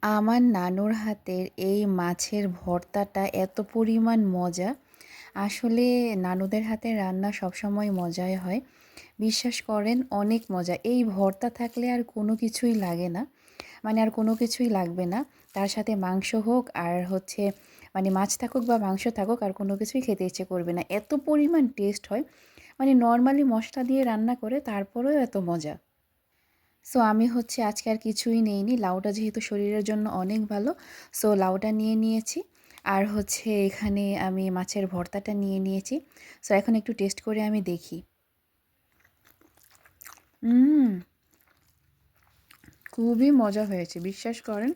আমার নানুর হাতের এই মাছের ভর্তাটা এত পরিমাণ মজা। আসলে নানুদের হাতের রান্না সবসময় মজাই হয়। বিশ্বাস করেন অনেক মজা। এই ভর্তা থাকলে আর কোনো কিছুই লাগে না। মানে আর কোনো কিছুই লাগবে না। তার সাথে মাংস হোক আর হচ্ছে মানে মাছ থাকুক বা মাংস থাকুক আর কোনো কিছুই খেতে ইচ্ছে করবে না। এত পরিমাণ টেস্ট হয়। মানে নরমালি মশলা দিয়ে রান্না করে তারপরেও এত মজা। সো আমি হচ্ছে আজকে আর কিছুই নেইনি। লাউটা যেহেতু শরীরের জন্য অনেক ভালো, সো লাউটা নিয়ে নিয়েছি। আর হচ্ছে এখানে আমি মাছের ভর্তাটা নিয়ে নিয়েছি। সো এখন একটু টেস্ট করে আমি দেখি। হুম, খুবই মজা হয়েছে, বিশ্বাস করেন।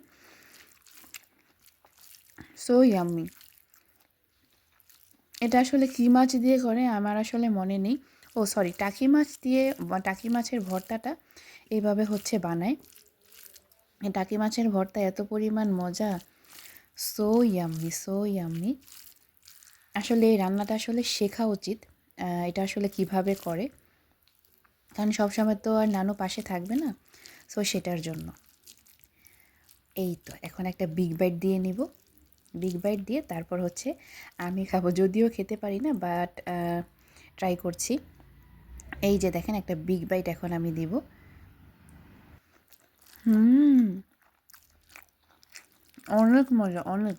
So yummy. এটা আসলে কী মাছ দিয়ে করে আমার আসলে মনে নেই। ও সরি, টাকি মাছ দিয়ে টাকি মাছের ভর্তাটা এইভাবে হচ্ছে বানায়। এই টাকি মাছের ভর্তা এত পরিমাণ মজা। So yummy, so yummy. আসলে এই রান্নাটা আসলে শেখা উচিত। এটা আসলে কিভাবে করে, কারণ সবসময় তো আর নানু পাশে থাকবে না। সো সেটার জন্য। এই তো এখন একটা বিগ বাইট দিয়ে নিব। বিগ বাইট দিয়ে তারপর হচ্ছে আমি খাবো। যদিও খেতে পারি না, বাট ট্রাই করছি। এই যে দেখেন, একটা বিগ বাইট এখন আমি দিব। হুম, অনেক মজা, অনেক।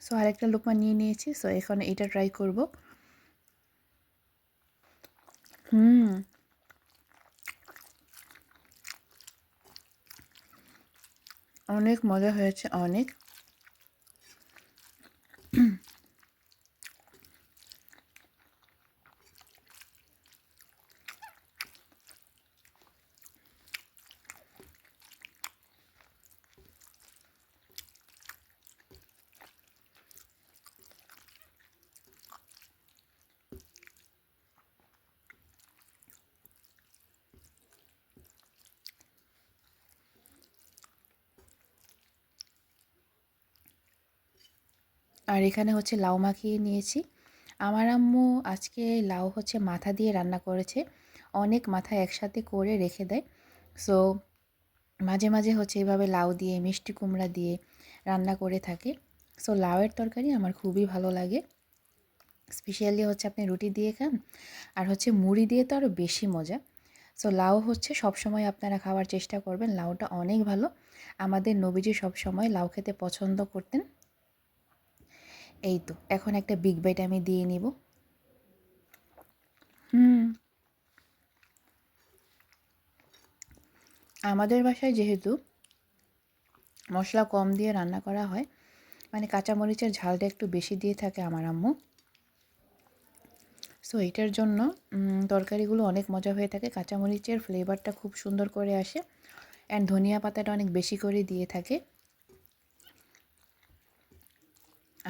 সো আরেকটা লোকমা নিয়ে নিয়েছি। সো এখন এটা ট্রাই করব। হুম, অনেক মজা হয়েছে, অনেক। আর এখানে হচ্ছে লাউ মাখিয়ে নিয়েছি। আমার আম্মু আজকে লাউ হচ্ছে মাথা দিয়ে রান্না করেছে। অনেক মাথা একসাথে করে রেখে দেয়। সো মাঝে মাঝে হচ্ছে এভাবে লাউ দিয়ে মিষ্টি কুমড়া দিয়ে রান্না করে থাকে। সো লাউয়ের তরকারি আমার খুবই ভালো লাগে। স্পেশালি হচ্ছে আপনি রুটি দিয়ে খান, আর হচ্ছে মুড়ি দিয়ে তো আরও বেশি মজা। সো লাউ হচ্ছে সবসময় আপনারা খাওয়ার চেষ্টা করবেন। লাউটা অনেক ভালো। আমাদের নবীজি সবসময় লাউ খেতে পছন্দ করতেন। এই তো এখন একটা বিগ বাইট আমি দিয়ে নিব। হুম, আমাদের বাসায় যেহেতু মশলা কম দিয়ে রান্না করা হয়, মানে কাঁচামরিচের ঝালটা একটু বেশি দিয়ে থাকে আমার আম্মু। সো এটার জন্য তরকারিগুলো অনেক মজা হয়ে থাকে। কাঁচামরিচের ফ্লেভারটা খুব সুন্দর করে আসে, অ্যান্ড ধনিয়া পাতাটা অনেক বেশি করে দিয়ে থাকে।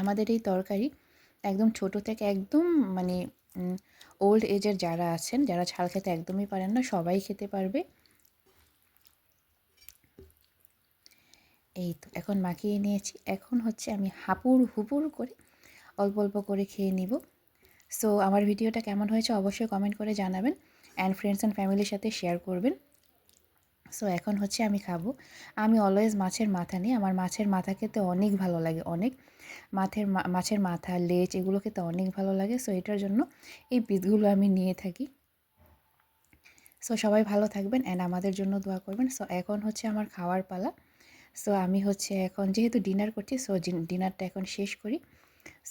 আমাদের এই তরকারি একদম ছোট থেকে একদম মানে ওল্ড এজের যারা আছেন, যারা ঝাল খেতে একদমই পারেন না, সবাই খেতে পারবে। এই তো এখন মাখিয়ে নিয়েছি। এখন হচ্ছে আমি হাপুর হুপুর করে অল্প অল্প করে খেয়ে নিব। সো আমার ভিডিওটা কেমন হয়েছে অবশ্যই কমেন্ট করে জানাবেন, অ্যান্ড ফ্রেন্ডস অ্যান্ড ফ্যামিলির সাথে শেয়ার করবেন। সো এখন হচ্ছে আমি খাবো। আমি অলওয়েজ মাছের মাথা নিই। আমার মাছের মাথা খেতে অনেক ভালো লাগে, অনেক। মাছের মাথা, লেজ এগুলো খেতে অনেক ভালো লাগে। সো এটার জন্য এই পিসগুলো আমি নিয়ে থাকি। সো সবাই ভালো থাকবেন, অ্যান্ড আমাদের জন্য দোয়া করবেন। সো এখন হচ্ছে আমার খাওয়ার পালা। সো আমি হচ্ছে এখন যেহেতু ডিনার করছি, সো ডিনারটা এখন শেষ করি।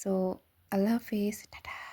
সো আল্লাহ হাফেজ, টাটা।